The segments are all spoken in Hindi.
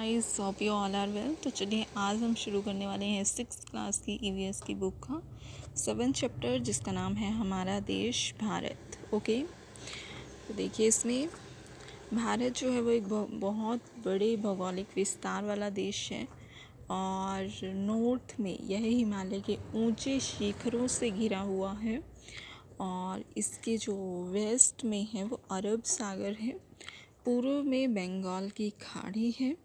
Guys, hope you all are well. तो चलिए आज हम शुरू करने वाले हैं 6th क्लास की ईवीएस की बुक का 7th चैप्टर, जिसका नाम है हमारा देश भारत। ओके, तो देखिए इसमें भारत जो है वो एक बहुत बड़े भौगोलिक विस्तार वाला देश है और नॉर्थ में यह हिमालय के ऊंचे शिखरों से घिरा हुआ है और इसके जो वेस्ट में है वो अरब सागर है, पूर्व में बंगाल की खाड़ी है,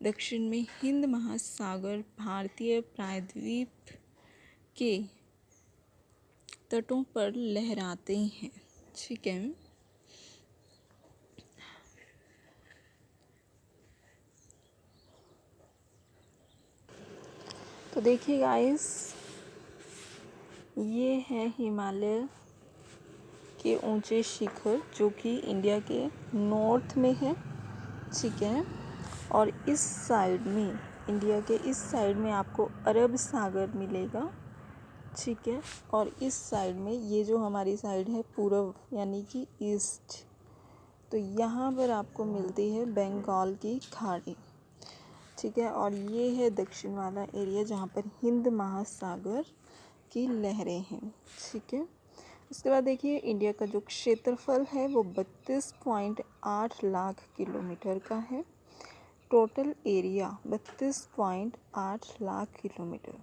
दक्षिण में हिंद महासागर भारतीय प्रायद्वीप के तटों पर लहराते हैं। ठीक है, तो देखिए गाइस, ये है हिमालय के ऊंचे शिखर जो कि इंडिया के नॉर्थ में है। ठीक है, और इस साइड में, इंडिया के इस साइड में आपको अरब सागर मिलेगा। ठीक है, और इस साइड में, ये जो हमारी साइड है पूर्व यानी कि ईस्ट, तो यहाँ पर आपको मिलती है बंगाल की खाड़ी। ठीक है, और ये है दक्षिण वाला एरिया जहाँ पर हिंद महासागर की लहरें हैं। ठीक है, उसके बाद देखिए इंडिया का जो क्षेत्रफल है वो 32.8 लाख किलोमीटर का है। Total area 32.8 lakh kilometre.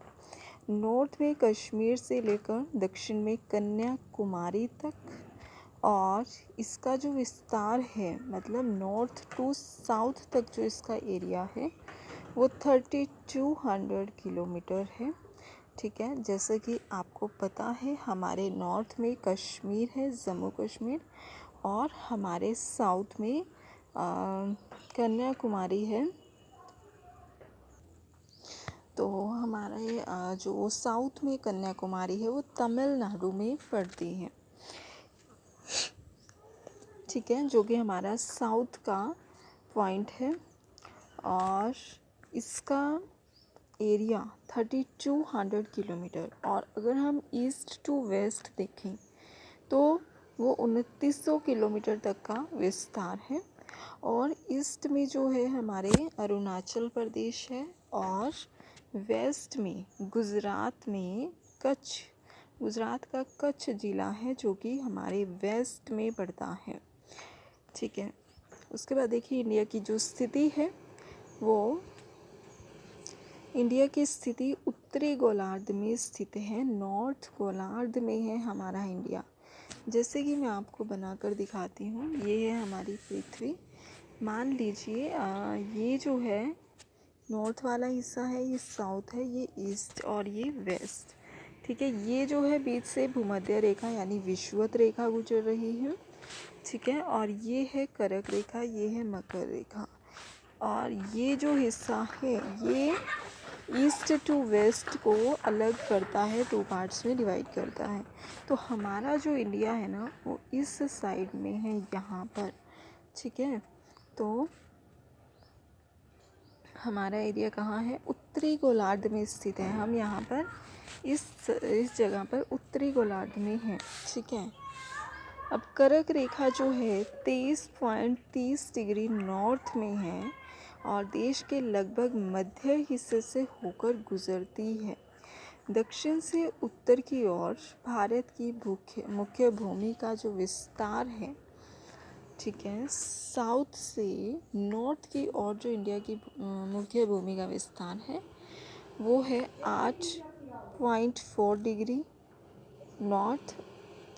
North में कश्मीर से लेकर दक्षिण में कन्याकुमारी तक, और इसका जो विस्तार है मतलब नॉर्थ टू साउथ तक जो इसका एरिया है वो 3200 किलोमीटर है। ठीक है, जैसे कि आपको पता है हमारे नॉर्थ में कश्मीर है, जम्मू कश्मीर, और हमारे साउथ में कन्याकुमारी है। तो हमारे जो साउथ में कन्याकुमारी है वो तमिलनाडु में पड़ती है। ठीक है, जो कि हमारा साउथ का पॉइंट है, और इसका एरिया 3200 किलोमीटर। और अगर हम ईस्ट टू वेस्ट देखें तो वो 2900 किलोमीटर तक का विस्तार है। और ईस्ट में जो है हमारे अरुणाचल प्रदेश है, और वेस्ट में गुजरात में गुजरात का कच्छ ज़िला है जो कि हमारे वेस्ट में पड़ता है। ठीक है, उसके बाद देखिए इंडिया की जो स्थिति है वो, इंडिया की स्थिति उत्तरी गोलार्ध में स्थित है, नॉर्थ गोलार्ध में है हमारा इंडिया। जैसे कि मैं आपको बनाकर दिखाती हूँ, ये है हमारी पृथ्वी। मान लीजिए ये जो है नॉर्थ वाला हिस्सा है, ये साउथ है, ये ईस्ट और ये वेस्ट। ठीक है, ये जो है बीच से भूमध्य रेखा यानी विषुवत रेखा गुजर रही है। ठीक है, और ये है कर्क रेखा, ये है मकर रेखा, और ये जो हिस्सा है ये ईस्ट टू वेस्ट को अलग करता है, 2 पार्ट्स में डिवाइड करता है। तो हमारा जो इंडिया है ना वो इस साइड में है, यहाँ पर। ठीक है, तो हमारा एरिया कहाँ है, उत्तरी गोलार्ध में स्थित है। हम यहाँ पर इस जगह पर उत्तरी गोलार्ध में हैं। ठीक है, अब कर्क रेखा जो है 23.30 डिग्री नॉर्थ में है और देश के लगभग मध्य हिस्से से होकर गुजरती है। दक्षिण से उत्तर की ओर भारत की मुख्य भूमि का जो विस्तार है, ठीक है, साउथ से नॉर्थ की ओर जो इंडिया की मुख्य भूमि का विस्तार है वो है 8.4 डिग्री नॉर्थ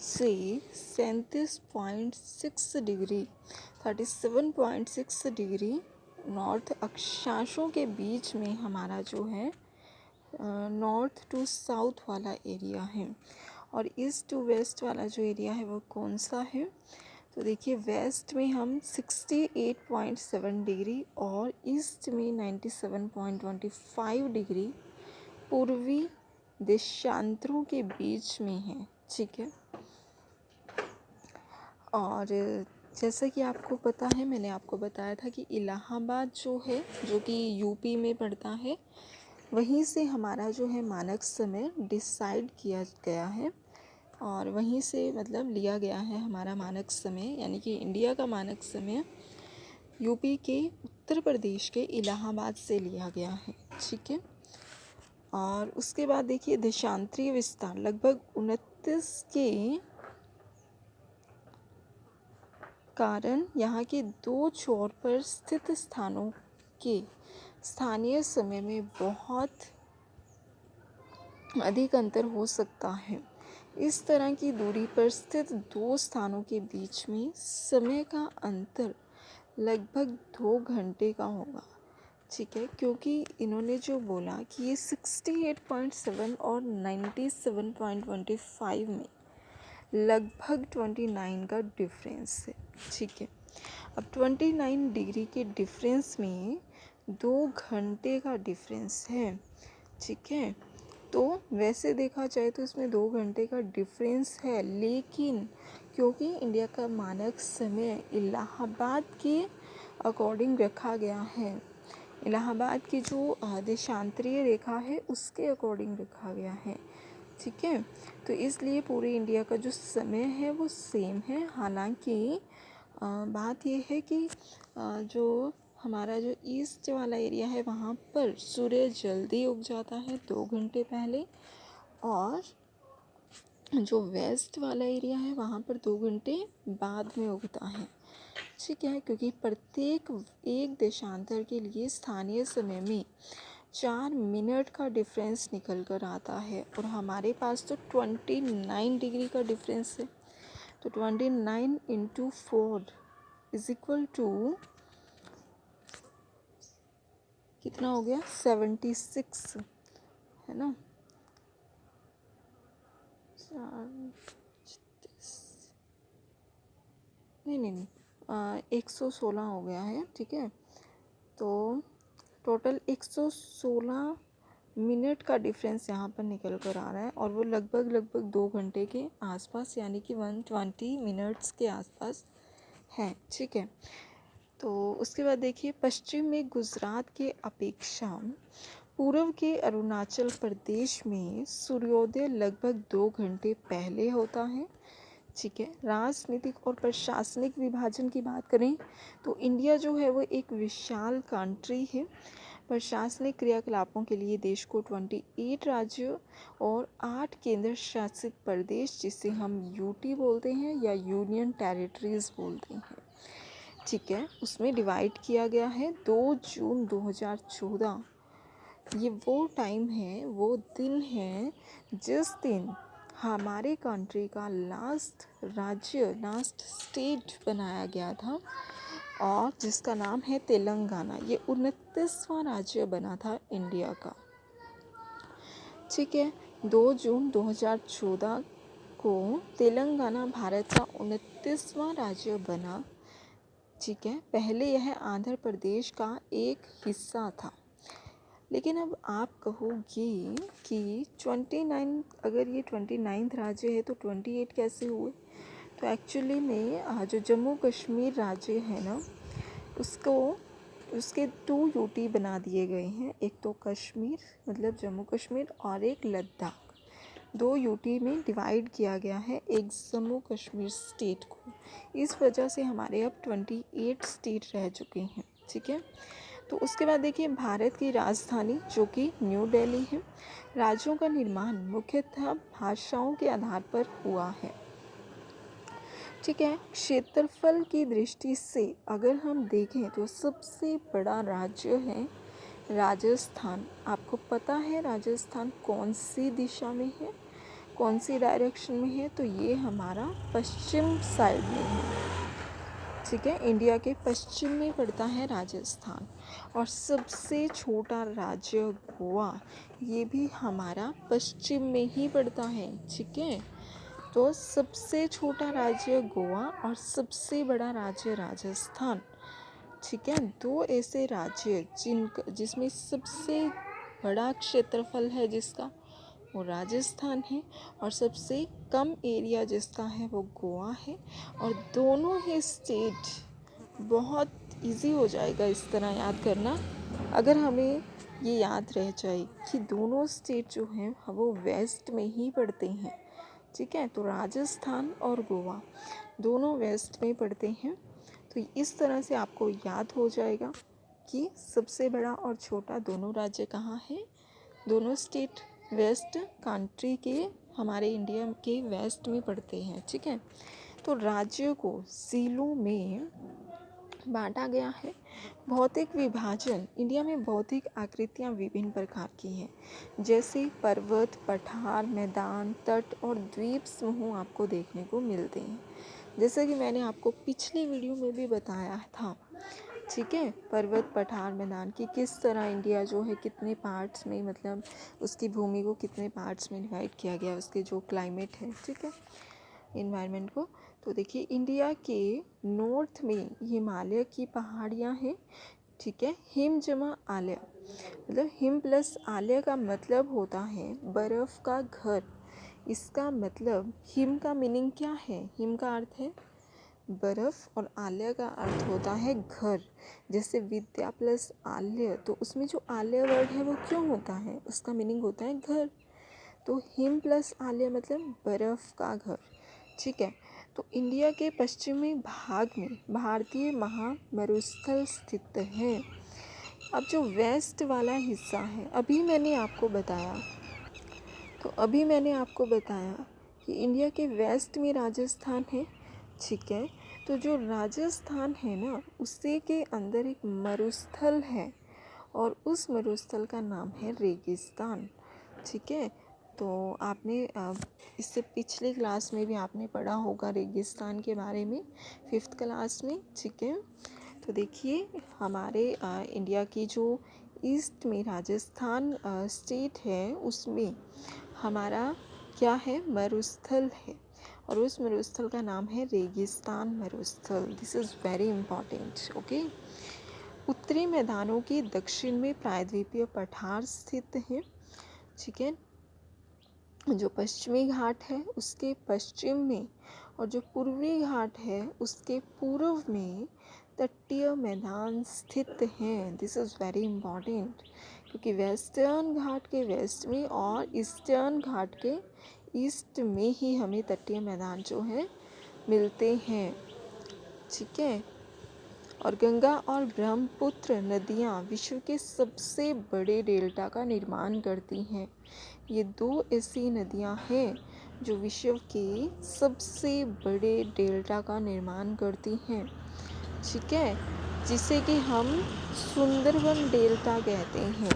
से 37.6 डिग्री 37.6 डिग्री नॉर्थ अक्षांशों के बीच में हमारा जो है नॉर्थ टू साउथ वाला एरिया है। और ईस्ट टू वेस्ट वाला जो एरिया है वो कौन सा है, तो देखिए वेस्ट में हम 68.7 डिग्री और ईस्ट में 97.25 डिग्री पूर्वी देशांतरों के बीच में है। ठीक है, और जैसा कि आपको पता है, मैंने आपको बताया था कि इलाहाबाद जो है, जो कि यूपी में पड़ता है, वहीं से हमारा जो है मानक समय डिसाइड किया गया है, और वहीं से मतलब लिया गया है हमारा मानक समय, यानी कि इंडिया का मानक समय यूपी के उत्तर प्रदेश के इलाहाबाद से लिया गया है। ठीक है, और उसके बाद देखिए देशांतरीय विस्तार लगभग 29 के कारण यहाँ के दो छोर पर स्थित स्थानों के स्थानीय समय में बहुत अधिक अंतर हो सकता है। इस तरह की दूरी पर स्थित दो स्थानों के बीच में समय का अंतर लगभग 2 घंटे का होगा। ठीक है, क्योंकि इन्होंने जो बोला कि ये 68.7 और 97.25 में लगभग 29 का डिफरेंस है। ठीक है, अब 29 डिग्री के डिफरेंस में 2 घंटे का डिफरेंस है। ठीक है, तो वैसे देखा जाए तो इसमें 2 घंटे का डिफरेंस है, लेकिन क्योंकि इंडिया का मानक समय इलाहाबाद के अकॉर्डिंग रखा गया है, इलाहाबाद की जो देशांतरीय रेखा है उसके अकॉर्डिंग रखा गया है। ठीक है, तो इसलिए पूरे इंडिया का जो समय है वो सेम है। हालांकि बात यह है कि जो हमारा जो ईस्ट वाला एरिया है वहाँ पर सूर्य जल्दी उग जाता है 2 घंटे पहले, और जो वेस्ट वाला एरिया है वहाँ पर 2 घंटे बाद में उगता है। ठीक है, क्योंकि प्रत्येक एक देशांतर के लिए स्थानीय समय में 4 मिनट का डिफरेंस निकल कर आता है, और हमारे पास तो 29 डिग्री का डिफरेंस है। तो 29 इंटू 4 इज इक्वल टू कितना हो गया, 76 है ना, 116 हो गया है। ठीक है, तो टोटल 116 मिनट का डिफरेंस यहाँ पर निकल कर आ रहा है, और वो लगभग 2 घंटे के आसपास यानी कि 120 मिनट्स के आसपास है। ठीक है, तो उसके बाद देखिए पश्चिम में गुजरात के अपेक्षा पूर्व के अरुणाचल प्रदेश में सूर्योदय लगभग 2 घंटे पहले होता है। ठीक है, राजनीतिक और प्रशासनिक विभाजन की बात करें तो इंडिया जो है वो एक विशाल कंट्री है। प्रशासनिक क्रियाकलापों के लिए देश को 28 राज्यों और 8 केंद्र शासित प्रदेश, जिसे हम यूटी बोलते हैं या यूनियन टेरिटरीज बोलते हैं, ठीक है, उसमें डिवाइड किया गया है। 2 जून 2014 ये वो टाइम है, वो दिन है जिस दिन हमारे कंट्री का लास्ट स्टेट बनाया गया था, और जिसका नाम है तेलंगाना। ये 29वां राज्य बना था इंडिया का। ठीक है, 2 जून 2014 को तेलंगाना भारत का 29वां राज्य बना। ठीक है, पहले यह आंध्र प्रदेश का एक हिस्सा था। लेकिन अब आप कहोगे कि 29, अगर ये 29 राज्य है तो 28 कैसे हुए? तो एक्चुअली में जो जम्मू कश्मीर राज्य है ना, उसके 2 यूटी बना दिए गए हैं। एक तो कश्मीर मतलब जम्मू कश्मीर, और एक लद्दाख। 2 यूटी में डिवाइड किया गया है एक जम्मू कश्मीर स्टेट को। इस वजह से हमारे अब 28 स्टेट रह चुके हैं। ठीक है, तो उसके बाद देखिए भारत की राजधानी जो कि न्यू दिल्ली है। राज्यों का निर्माण मुख्यतः भाषाओं के आधार पर हुआ है। ठीक है, क्षेत्रफल की दृष्टि से अगर हम देखें तो सबसे बड़ा राज्य है राजस्थान। आपको पता है राजस्थान कौन सी दिशा में है, कौन सी डायरेक्शन में है? तो ये हमारा पश्चिम साइड में है। ठीक है, इंडिया के पश्चिम में पड़ता है राजस्थान। और सबसे छोटा राज्य गोवा, ये भी हमारा पश्चिम में ही पड़ता है। ठीक है, तो सबसे छोटा राज्य गोवा और सबसे बड़ा राज्य राजस्थान। ठीक है, 2 ऐसे राज्य जिसमें सबसे बड़ा क्षेत्रफल है जिसका, वो राजस्थान है, और सबसे कम एरिया जिसका है वो गोवा है। और दोनों ही स्टेट बहुत इजी हो जाएगा इस तरह याद करना, अगर हमें ये याद रह जाए कि दोनों स्टेट जो हैं वो वेस्ट में ही पड़ते हैं। ठीक है, तो राजस्थान और गोवा दोनों वेस्ट में पड़ते हैं। तो इस तरह से आपको याद हो जाएगा। कि सबसे बड़ा और छोटा दोनों राज्य कहाँ हैं, दोनों स्टेट वेस्ट कंट्री के हमारे इंडिया के वेस्ट में पड़ते हैं। ठीक है, तो राज्यों को जिलों में बांटा गया है। भौतिक विभाजन, इंडिया में भौतिक आकृतियाँ विभिन्न प्रकार की हैं, जैसे पर्वत, पठार, मैदान, तट और द्वीप समूह आपको देखने को मिलते हैं, जैसे कि मैंने आपको पिछले वीडियो में भी बताया था। ठीक है, पर्वत, पठार, मैदान की किस तरह इंडिया जो है कितने पार्ट्स में, मतलब उसकी भूमि को कितने पार्ट्स में डिवाइड किया गया, उसके जो क्लाइमेट है, ठीक है, इन्वायरमेंट को। तो देखिए, इंडिया के नॉर्थ में हिमालय की पहाड़ियाँ हैं। ठीक है, हिम जमा आलय, मतलब हिम प्लस आलय का मतलब होता है बर्फ़ का घर। इसका मतलब हिम का मीनिंग क्या है, हिम का अर्थ है बर्फ़ और आलय का अर्थ होता है घर। जैसे विद्या प्लस आलय, तो उसमें जो आलय वर्ड है वो क्यों होता है, उसका मीनिंग होता है घर। तो हिम प्लस आलय मतलब बर्फ़ का घर। ठीक है, तो इंडिया के पश्चिमी भाग में भारतीय महामरुस्थल स्थित है। अब जो वेस्ट वाला हिस्सा है, अभी मैंने आपको बताया कि इंडिया के वेस्ट में राजस्थान है। ठीक है, तो जो राजस्थान है ना, उसी के अंदर एक मरुस्थल है और उस मरुस्थल का नाम है रेगिस्तान। ठीक है, तो आपने इससे पिछली क्लास में भी आपने पढ़ा होगा रेगिस्तान के बारे में, 5th क्लास में। ठीक है, तो देखिए, हमारे इंडिया की जो ईस्ट में राजस्थान स्टेट है, उसमें हमारा क्या है, मरुस्थल है, और उस मरुस्थल का नाम है रेगिस्तान मरुस्थल। This is very important. Okay, उत्तरी मैदानों के दक्षिण में प्रायद्वीपीय पठार स्थित है। ठीक है, जो पश्चिमी घाट है उसके पश्चिम में और जो पूर्वी घाट है उसके पूर्व में तटीय मैदान स्थित हैं। दिस इज़ वेरी इम्पॉर्टेंट, क्योंकि वेस्टर्न घाट के वेस्ट में और ईस्टर्न घाट के ईस्ट में ही हमें तटीय मैदान जो है मिलते हैं। ठीक है, और गंगा और ब्रह्मपुत्र नदियाँ विश्व के सबसे बड़े डेल्टा का निर्माण करती हैं। ये दो ऐसी नदियाँ हैं जो विश्व के सबसे बड़े डेल्टा का निर्माण करती हैं। ठीक है, जिसे कि हम सुंदरबन डेल्टा कहते हैं।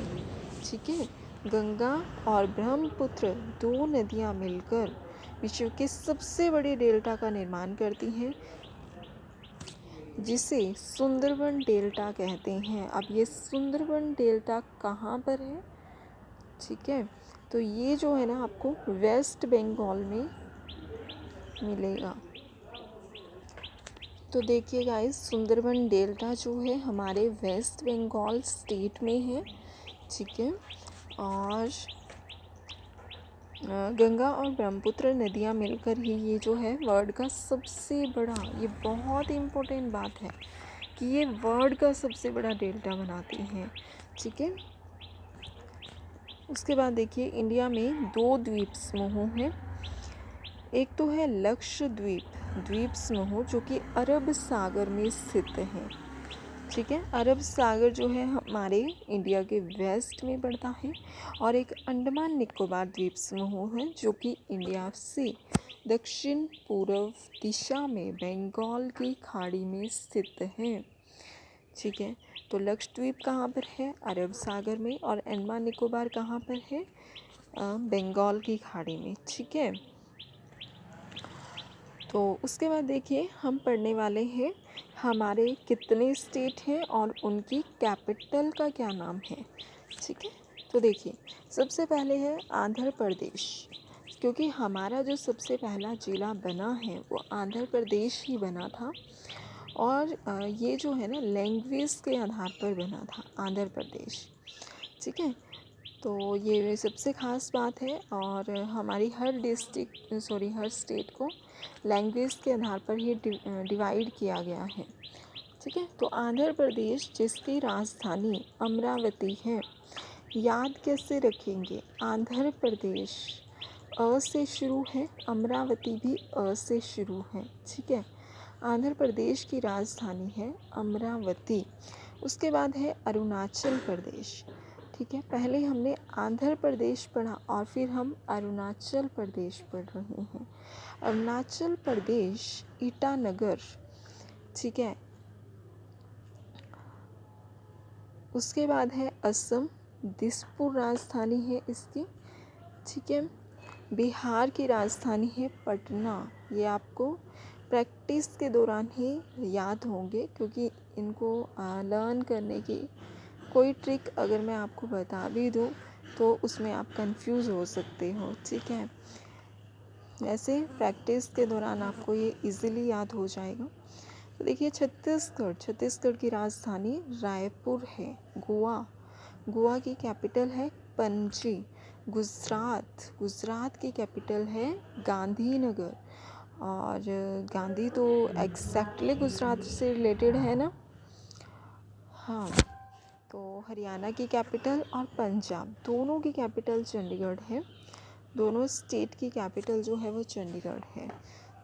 ठीक है, गंगा और ब्रह्मपुत्र दो नदियाँ मिलकर विश्व के सबसे बड़े डेल्टा का निर्माण करती हैं, जिसे सुंदरबन डेल्टा कहते हैं। अब ये सुंदरबन डेल्टा कहाँ पर है? ठीक है, तो ये जो है ना आपको वेस्ट बंगाल में मिलेगा। तो देखिए गाइस, सुंदरबन डेल्टा जो है हमारे वेस्ट बंगाल स्टेट में है। ठीक है, और गंगा और ब्रह्मपुत्र नदियाँ मिलकर ही ये जो है वर्ल्ड का सबसे बड़ा, ये बहुत इम्पोर्टेंट बात है कि ये वर्ल्ड का सबसे बड़ा डेल्टा बनाती हैं। ठीक है, उसके बाद देखिए, इंडिया में दो द्वीप समूह हैं। एक तो है लक्षद्वीप द्वीप समूह, जो कि अरब सागर में स्थित है। ठीक है, अरब सागर जो है हमारे इंडिया के वेस्ट में पड़ता है। और एक अंडमान निकोबार द्वीप समूह है, जो कि इंडिया से दक्षिण पूर्व दिशा में बंगाल की खाड़ी में स्थित है। ठीक है, तो लक्षद्वीप कहाँ पर है? अरब सागर में। और अंडमान निकोबार कहाँ पर है? बंगाल की खाड़ी में। ठीक है, तो उसके बाद देखिए, हम पढ़ने वाले हैं हमारे कितने स्टेट हैं और उनकी कैपिटल का क्या नाम है। ठीक है, तो देखिए, सबसे पहले है आंध्र प्रदेश, क्योंकि हमारा जो सबसे पहला ज़िला बना है वो आंध्र प्रदेश ही बना था। और ये जो है ना लैंग्वेज के आधार पर बना था आंध्र प्रदेश। ठीक है, तो ये सबसे ख़ास बात है। और हमारी हर स्टेट को लैंग्वेज के आधार पर ही डिवाइड किया गया है। ठीक है, तो आंध्र प्रदेश जिसकी राजधानी अमरावती है, याद कैसे रखेंगे? आंध्र प्रदेश अ से शुरू है, अमरावती भी अ से शुरू है। ठीक है, आंध्र प्रदेश की राजधानी है अमरावती। उसके बाद है अरुणाचल प्रदेश। ठीक है, पहले हमने आंध्र प्रदेश पढ़ा और फिर हम अरुणाचल प्रदेश पढ़ रहे हैं। अरुणाचल प्रदेश ईटानगर। ठीक है, उसके बाद है असम, दिसपुर राजधानी है इसकी। ठीक है, बिहार की राजधानी है पटना। ये आपको प्रैक्टिस के दौरान ही याद होंगे, क्योंकि इनको लर्न करने की कोई ट्रिक अगर मैं आपको बता भी दूँ तो उसमें आप कंफ्यूज हो सकते हो। ठीक है, वैसे प्रैक्टिस के दौरान आपको ये इजीली याद हो जाएगा। तो देखिए, छत्तीसगढ़ की राजधानी रायपुर है। गोवा की कैपिटल है पणजी। गुजरात की कैपिटल है गांधीनगर। और गांधी तो एग्जैक्टली गुजरात से रिलेटेड है ना। हाँ, तो हरियाणा की कैपिटल और पंजाब दोनों की कैपिटल चंडीगढ़ है। दोनों स्टेट की कैपिटल जो है वो चंडीगढ़ है।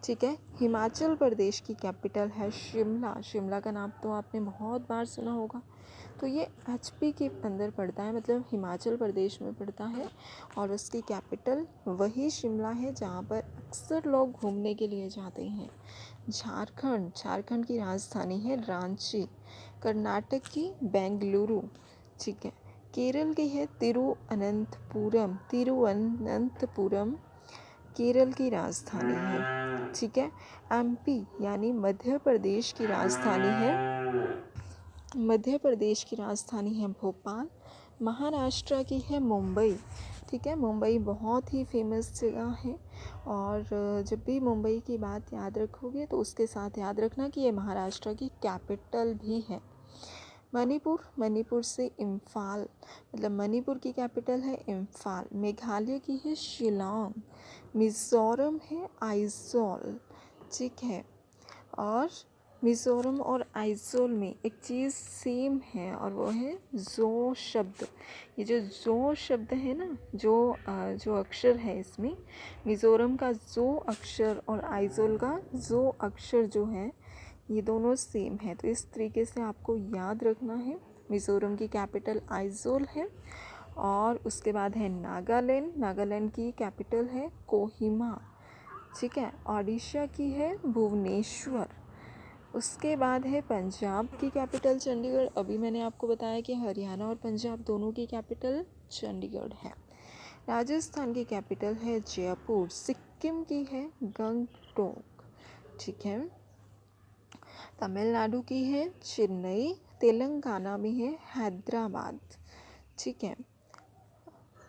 ठीक है, हिमाचल प्रदेश की कैपिटल है शिमला का नाम तो आपने बहुत बार सुना होगा। तो ये एचपी के अंदर पड़ता है, मतलब हिमाचल प्रदेश में पड़ता है, और उसकी कैपिटल वही शिमला है जहाँ पर अक्सर लोग घूमने के लिए जाते हैं। झारखंड की राजधानी है रांची। कर्नाटक की बेंगलुरु। ठीक है, केरल की है तिरुअनंतपुरम केरल की राजधानी है। ठीक है, एमपी यानी मध्य प्रदेश की राजधानी है भोपाल। महाराष्ट्र की है मुंबई। ठीक है, मुंबई बहुत ही फेमस जगह है, और जब भी मुंबई की बात याद रखोगे तो उसके साथ याद रखना कि ये महाराष्ट्र की कैपिटल भी है। मणिपुर से इम्फाल, मतलब मणिपुर की कैपिटल है इम्फाल। मेघालय की है शिलांग। मिज़ोरम है आइजोल। ठीक है, और मिज़ोरम और आइजोल में एक चीज़ सेम है, और वो है जो शब्द। ये जो जो शब्द है ना, जो अक्षर है इसमें, मिज़ोरम का जो अक्षर और आइजोल का जो अक्षर जो है, ये दोनों सेम है। तो इस तरीके से आपको याद रखना है। मिज़ोरम की कैपिटल आइजोल है। और उसके बाद है नागालैंड की कैपिटल है कोहिमा। ठीक है, ओडिशा की है भुवनेश्वर। उसके बाद है पंजाब की कैपिटल चंडीगढ़। अभी मैंने आपको बताया कि हरियाणा और पंजाब दोनों की कैपिटल चंडीगढ़ है। राजस्थान की कैपिटल है जयपुर। सिक्किम की है गंगटोक। ठीक है, तमिलनाडु की है चेन्नई। तेलंगाना में है हैदराबाद। ठीक है,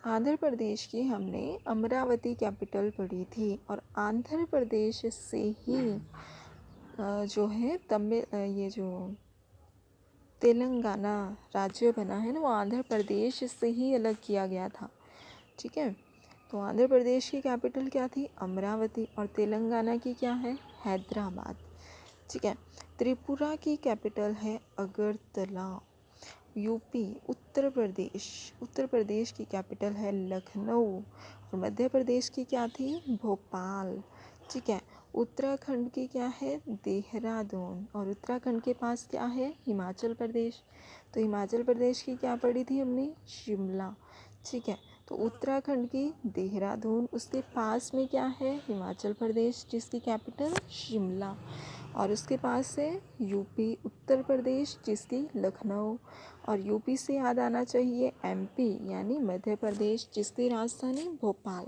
आंध्र प्रदेश की हमने अमरावती कैपिटल पढ़ी थी, और आंध्र प्रदेश से ही जो है ये जो तेलंगाना राज्य बना है ना, वो आंध्र प्रदेश से ही अलग किया गया था। ठीक है, तो आंध्र प्रदेश की कैपिटल क्या थी? अमरावती, और तेलंगाना की क्या है? हैदराबाद। ठीक है, त्रिपुरा की कैपिटल है अगरतला। यूपी उत्तर प्रदेश की कैपिटल है लखनऊ, और मध्य प्रदेश की क्या थी? भोपाल। ठीक है, उत्तराखंड की क्या है? देहरादून, और उत्तराखंड के पास क्या है? हिमाचल प्रदेश। तो हिमाचल प्रदेश की क्या पढ़ी थी हमने? शिमला। ठीक है, तो उत्तराखंड की देहरादून, उसके पास में क्या है? हिमाचल प्रदेश, जिसकी कैपिटल शिमला, और उसके पास है यूपी उत्तर प्रदेश, जिसकी लखनऊ, और यूपी से याद आना चाहिए एमपी यानी मध्य प्रदेश, जिसकी राजधानी भोपाल।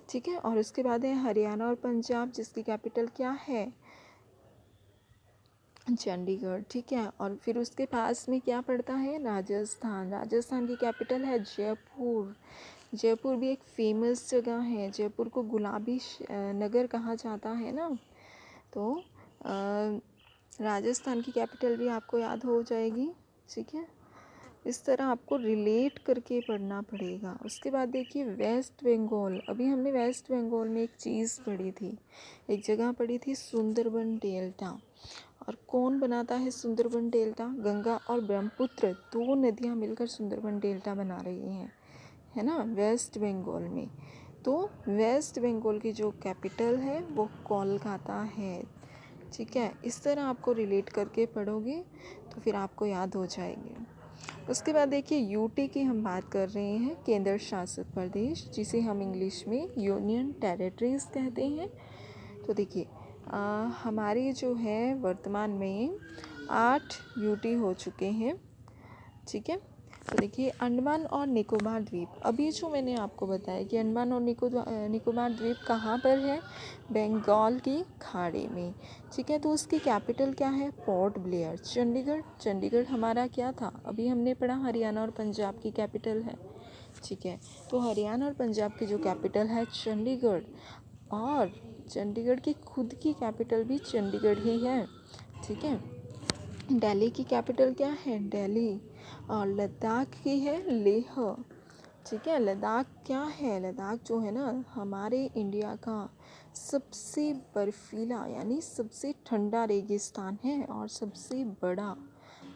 ठीक है, और उसके बाद है हरियाणा और पंजाब, जिसकी कैपिटल क्या है? चंडीगढ़। ठीक है, और फिर उसके पास में क्या पड़ता है? राजस्थान की कैपिटल है जयपुर भी एक फेमस जगह है। जयपुर को गुलाबी नगर कहा जाता है ना। तो राजस्थान की कैपिटल भी आपको याद हो जाएगी। ठीक है, इस तरह आपको रिलेट करके पढ़ना पड़ेगा। उसके बाद देखिए वेस्ट बंगाल। अभी हमने वेस्ट बंगाल में एक चीज़ पढ़ी थी, एक जगह पढ़ी थी सुंदरबन डेल्टा। और कौन बनाता है सुंदरबन डेल्टा? गंगा और ब्रह्मपुत्र, दो नदियाँ मिलकर सुंदरबन डेल्टा बना रही हैं, है ना, वेस्ट बंगाल में। तो वेस्ट बंगाल की जो कैपिटल है वो कोलकाता है। ठीक है, इस तरह आपको रिलेट करके पढ़ोगे तो फिर आपको याद हो जाएंगे। उसके बाद देखिए यूटी की हम बात कर रहे हैं, केंद्र शासित प्रदेश, जिसे हम इंग्लिश में यूनियन टेरिटरीज कहते हैं। तो देखिए हमारे जो है वर्तमान में 8 यूटी हो चुके हैं। ठीक है, तो देखिए अंडमान और निकोबार द्वीप, अभी जो मैंने आपको बताया कि अंडमान और निकोबार द्वीप कहाँ पर है, बंगाल की खाड़ी में। ठीक है, तो उसकी कैपिटल क्या है, पोर्ट ब्लेयर। चंडीगढ़ हमारा क्या था, अभी हमने पढ़ा हरियाणा और पंजाब की कैपिटल है। ठीक है, तो हरियाणा और पंजाब की जो कैपिटल है चंडीगढ़, और चंडीगढ़ की खुद की कैपिटल भी चंडीगढ़ ही है। ठीक है, दिल्ली की कैपिटल क्या है, दिल्ली, और लद्दाख की है लेह। ठीक है, लद्दाख क्या है, लद्दाख जो है ना हमारे इंडिया का सबसे बर्फीला यानी सबसे ठंडा रेगिस्तान है और सबसे बड़ा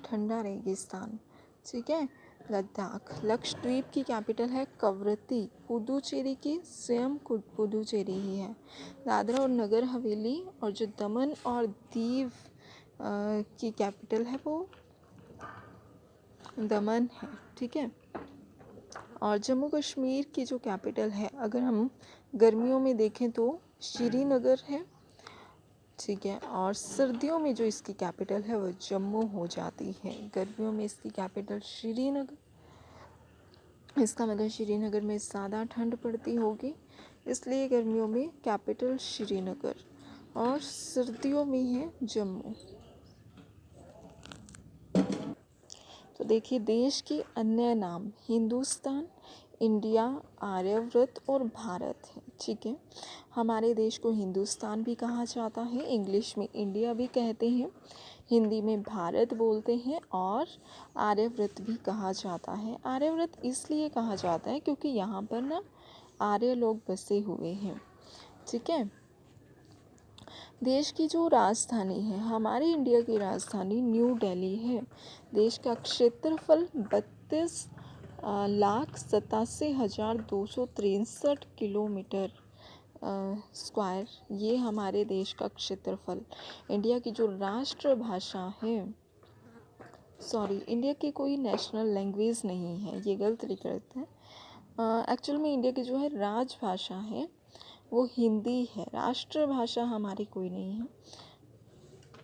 ठंडा रेगिस्तान। ठीक है, लद्दाख। लक्षद्वीप की कैपिटल है कवरत्ती, पुदुचेरी की स्वयं पुदुचेरी ही है। दादरा और नगर हवेली और जो दमन और दीव की कैपिटल है वो दमन है। ठीक है, और जम्मू कश्मीर की जो कैपिटल है, अगर हम गर्मियों में देखें तो श्रीनगर है। ठीक है, और सर्दियों में जो इसकी कैपिटल है वो जम्मू हो जाती है। गर्मियों में इसकी कैपिटल श्रीनगर, इसका मतलब श्रीनगर में ज़्यादा ठंड पड़ती होगी, इसलिए गर्मियों में कैपिटल श्रीनगर, और सर्दियों में है जम्मू। तो देखिए देश के अन्य नाम हिंदुस्तान, इंडिया, आर्यव्रत और भारत है। ठीक है, हमारे देश को हिंदुस्तान भी कहा जाता है, इंग्लिश में इंडिया भी कहते हैं, हिंदी में भारत बोलते हैं, और आर्यव्रत भी कहा जाता है। आर्यव्रत इसलिए कहा जाता है क्योंकि यहाँ पर ना आर्य लोग बसे हुए हैं। ठीक है, देश की जो राजधानी है, हमारे इंडिया की राजधानी न्यू दिल्ली है। देश का क्षेत्रफल 32,87,263 किलोमीटर स्क्वायर, ये हमारे देश का क्षेत्रफल। इंडिया की जो राष्ट्रभाषा है, सॉरी, इंडिया की कोई नेशनल लैंग्वेज नहीं है, ये गलत लिख रहे थे। एक्चुअल में इंडिया की जो है राजभाषा है वो हिंदी है, राष्ट्रभाषा हमारी कोई नहीं है।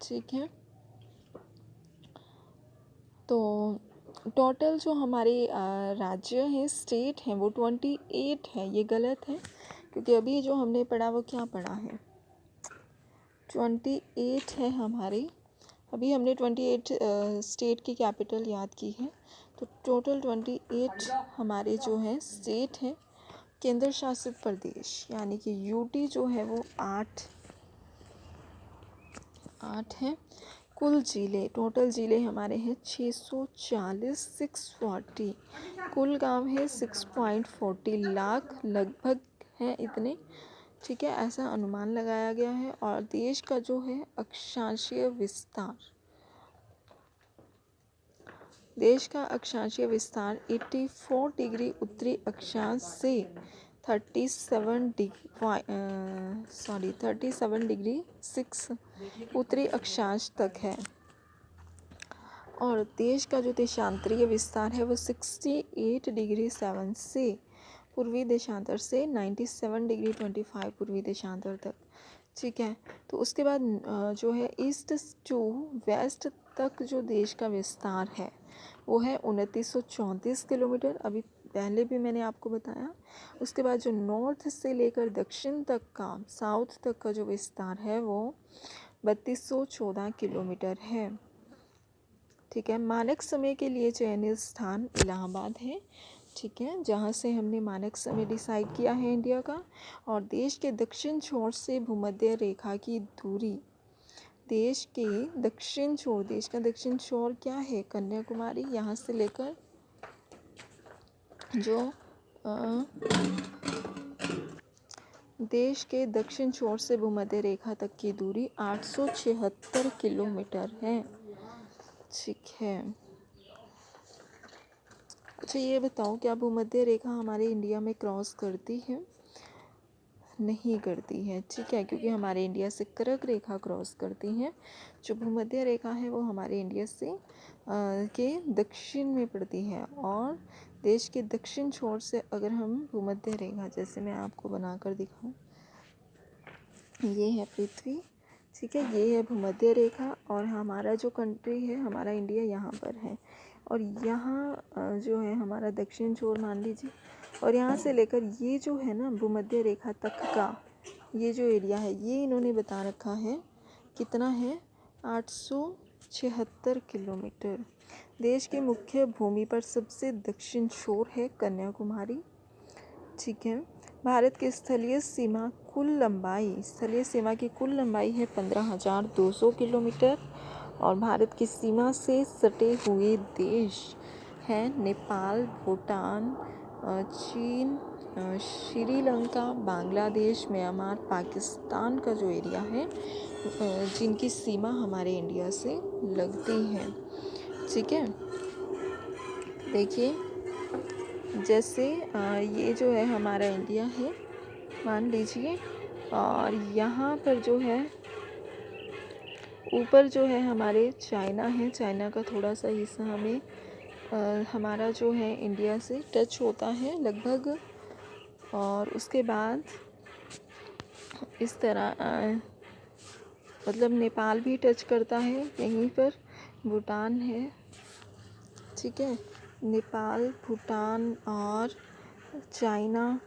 ठीक है, तो टोटल जो हमारे राज्य हैं, स्टेट हैं, वो 28 है। ये गलत है क्योंकि अभी जो हमने पढ़ा वो क्या पढ़ा है, 28 है हमारे। अभी हमने 28 स्टेट की कैपिटल याद की है, तो टोटल 28 हमारे जो है स्टेट हैं। केंद्र शासित प्रदेश यानी कि यूटी जो है वो 8 हैं। कुल ज़िले, टोटल ज़िले हमारे हैं 640, 640। कुल गांव है 6.40 लाख लगभग हैं इतने। ठीक है, ऐसा अनुमान लगाया गया है। और देश का जो है अक्षांशीय विस्तार, देश का अक्षांशीय विस्तार 84 डिग्री उत्तरी अक्षांश से 37 डिग्री 6 उत्तरी अक्षांश तक है। और देश का जो देशांतरीय विस्तार है वो 68 डिग्री 7 से पूर्वी देशांतर से 97 डिग्री 25 पूर्वी देशांतर तक। ठीक है, तो उसके बाद जो है ईस्ट टू वेस्ट तक जो देश का विस्तार है वो है 2934 किलोमीटर, अभी पहले भी मैंने आपको बताया। उसके बाद जो नॉर्थ से लेकर दक्षिण तक का, साउथ तक का जो विस्तार है वो 3214 किलोमीटर है। ठीक है, मानक समय के लिए चयनित स्थान इलाहाबाद है। ठीक है, जहाँ से हमने मानक समय डिसाइड किया है इंडिया का। और देश के दक्षिण छोर से भूमध्य रेखा की दूरी, देश के दक्षिण छोर, देश का दक्षिण छोर क्या है, कन्याकुमारी, यहाँ से लेकर जो देश के दक्षिण छोर से भूमध्य रेखा तक की दूरी 876 किलोमीटर है। ठीक है, अच्छा ये बताओ क्या भूमध्य रेखा हमारे इंडिया में क्रॉस करती है? नहीं करती है, ठीक है, क्योंकि हमारे इंडिया से कर्क रेखा क्रॉस करती हैं। जो भूमध्य रेखा है वो हमारे इंडिया से के दक्षिण में पड़ती है, और देश के दक्षिण छोर से अगर हम भूमध्य रेखा, जैसे मैं आपको बनाकर दिखाऊं, ये है पृथ्वी, ठीक है, ये है भूमध्य रेखा, और हमारा जो कंट्री है, हमारा इंडिया यहाँ पर है, और यहाँ जो है हमारा दक्षिण छोर मान लीजिए, और यहाँ से लेकर ये जो है ना भूमध्य रेखा तक का ये जो एरिया है, ये इन्होंने बता रखा है कितना है, 876 किलोमीटर। देश के मुख्य भूमि पर सबसे दक्षिण छोर है कन्याकुमारी, ठीक है। भारत की स्थलीय सीमा की कुल लंबाई है 15,200 किलोमीटर, और भारत की सीमा से सटे हुए देश हैं नेपाल, भूटान, चीन, श्रीलंका, बांग्लादेश, म्यांमार, पाकिस्तान का जो एरिया है, जिनकी सीमा हमारे इंडिया से लगती है, ठीक है। देखिए, जैसे ये जो है हमारा इंडिया है मान लीजिए, और यहाँ पर जो है ऊपर जो है हमारे चाइना है, चाइना का थोड़ा सा हिस्सा हमें हमारा जो है इंडिया से टच होता है लगभग, और उसके बाद इस तरह मतलब नेपाल भी टच करता है, यहीं पर भूटान है, ठीक है, नेपाल, भूटान और चाइना,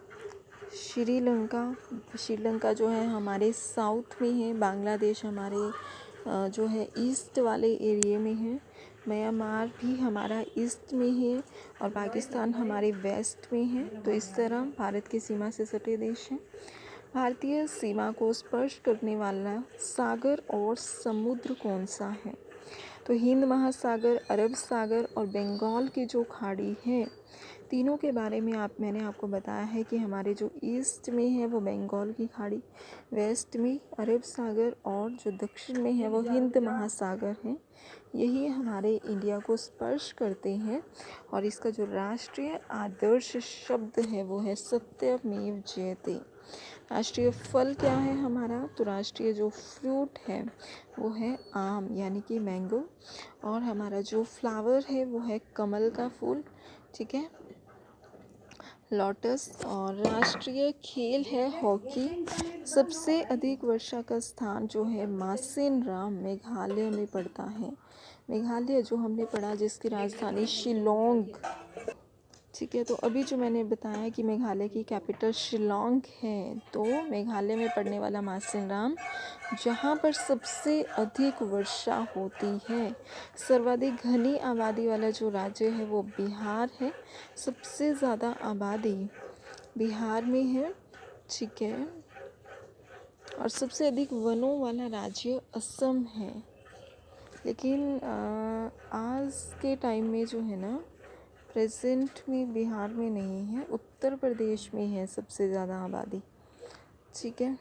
श्रीलंका जो है हमारे साउथ में है, बांग्लादेश हमारे जो है ईस्ट वाले एरिए में है, म्यांमार भी हमारा ईस्ट में है, और पाकिस्तान हमारे वेस्ट में है। तो इस तरह भारत की सीमा से सटे देश हैं। भारतीय सीमा को स्पर्श करने वाला सागर और समुद्र कौन सा है? तो हिंद महासागर, अरब सागर और बंगाल की जो खाड़ी है, तीनों के बारे में मैंने आपको बताया है कि हमारे जो ईस्ट में है वो बंगाल की खाड़ी, वेस्ट में अरब सागर, और जो दक्षिण में है वो हिंद महासागर है। यही हमारे इंडिया को स्पर्श करते हैं, और इसका जो राष्ट्रीय आदर्श शब्द है वो है सत्यमेव जयते। राष्ट्रीय फल क्या है हमारा? तो राष्ट्रीय जो फ्रूट है वो है आम यानी कि मैंगो, और हमारा जो फ्लावर है वो है कमल का फूल, ठीक है, लोटस। और राष्ट्रीय खेल है हॉकी। सबसे अधिक वर्षा का स्थान जो है मासेनराम मेघालय में पड़ता है। मेघालय जो हमने पढ़ा जिसकी राजधानी शिलोंग, ठीक है। तो अभी जो मैंने बताया कि मेघालय की कैपिटल शिलोंग है, तो मेघालय में पड़ने वाला मासेनराम, जहाँ पर सबसे अधिक वर्षा होती है। सर्वाधिक घनी आबादी वाला जो राज्य है वो बिहार है, सबसे ज़्यादा आबादी बिहार में है, ठीक है। और सबसे अधिक वनों वाला राज्य असम है, लेकिन आज के टाइम में जो है ना, प्रेजेंट में बिहार में नहीं है, उत्तर प्रदेश में है सबसे ज़्यादा आबादी, ठीक है।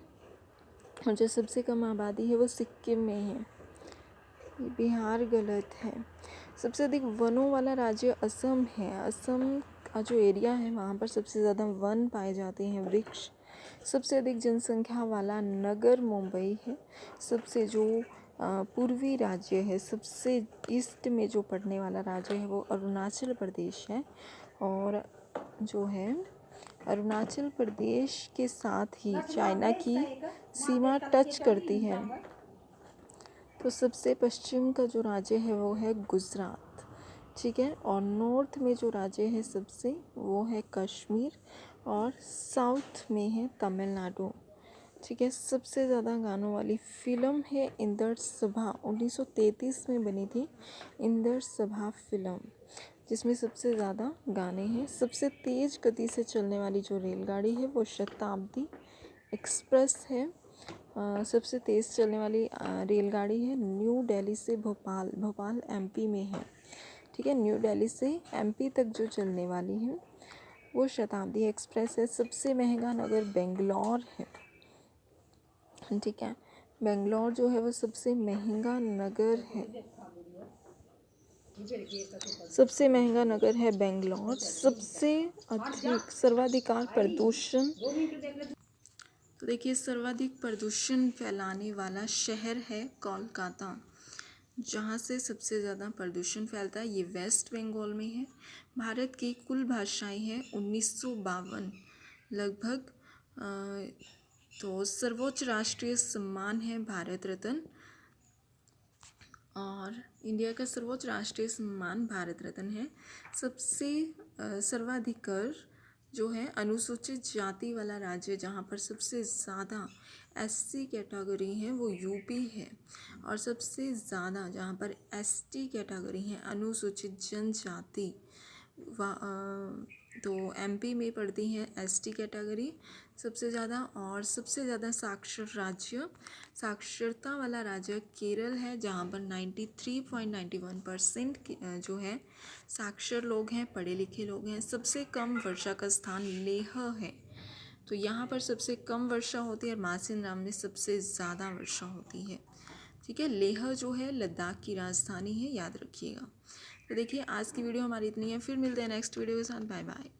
और जो सबसे कम आबादी है वो सिक्किम में है, बिहार गलत है। सबसे अधिक वनों वाला राज्य असम है। असम का जो एरिया है वहाँ पर सबसे ज़्यादा वन पाए जाते हैं, वृक्ष। सबसे अधिक जनसंख्या वाला नगर मुंबई है। सबसे जो पूर्वी राज्य है, सबसे ईस्ट में जो पड़ने वाला राज्य है वो अरुणाचल प्रदेश है, और जो है अरुणाचल प्रदेश के साथ ही चाइना की सीमा टच करती है। तो सबसे पश्चिम का जो राज्य है वो है गुजरात, ठीक है। और नॉर्थ में जो राज्य है सबसे, वो है कश्मीर, और साउथ में है तमिलनाडु, ठीक है। सबसे ज़्यादा गानों वाली फ़िल्म है इंदर सभा, 1933 में बनी थी इंदर सभा फिल्म, जिसमें सबसे ज़्यादा गाने हैं। सबसे तेज़ गति से चलने वाली जो रेलगाड़ी है वो शताब्दी एक्सप्रेस है। सबसे तेज़ चलने वाली रेलगाड़ी है न्यू दिल्ली से भोपाल, भोपाल एमपी में है, ठीक है। न्यू दिल्ली से एमपी तक जो चलने वाली है वो शताब्दी एक्सप्रेस है। सबसे महंगा नगर बेंगलोर है, ठीक है। बेंगलोर जो है वो सबसे महंगा नगर है, सबसे महंगा नगर है बेंगलोर। सबसे अधिक सर्वाधिकार प्रदूषण, तो देखिए सर्वाधिक प्रदूषण फैलाने वाला शहर है कोलकाता, जहाँ से सबसे ज़्यादा प्रदूषण फैलता है। ये वेस्ट बंगाल में है। भारत की कुल भाषाएं हैं 1952 लगभग। तो सर्वोच्च राष्ट्रीय सम्मान है भारत रत्न, और इंडिया का सर्वोच्च राष्ट्रीय सम्मान भारत रत्न है। सबसे सर्वाधिक जो है अनुसूचित जाति वाला राज्य जहाँ पर सबसे ज़्यादा एससी कैटेगरी है वो यूपी है, और सबसे ज़्यादा जहाँ पर एसटी कैटेगरी है अनुसूचित जनजाति तो एमपी में पड़ती है एसटी कैटेगरी सबसे ज़्यादा। और सबसे ज़्यादा साक्षरता वाला राज्य केरल है, जहाँ पर 93.91% जो है साक्षर लोग हैं, पढ़े लिखे लोग हैं। सबसे कम वर्षा का स्थान लेह है, तो यहाँ पर सबसे कम वर्षा होती है, और मासिनराम में सबसे ज़्यादा वर्षा होती है। ठीक है, लेह जो है लद्दाख की राजधानी है, याद रखिएगा। तो देखिए आज की वीडियो हमारी इतनी है, फिर मिलते हैं नेक्स्ट वीडियो के साथ। Bye bye.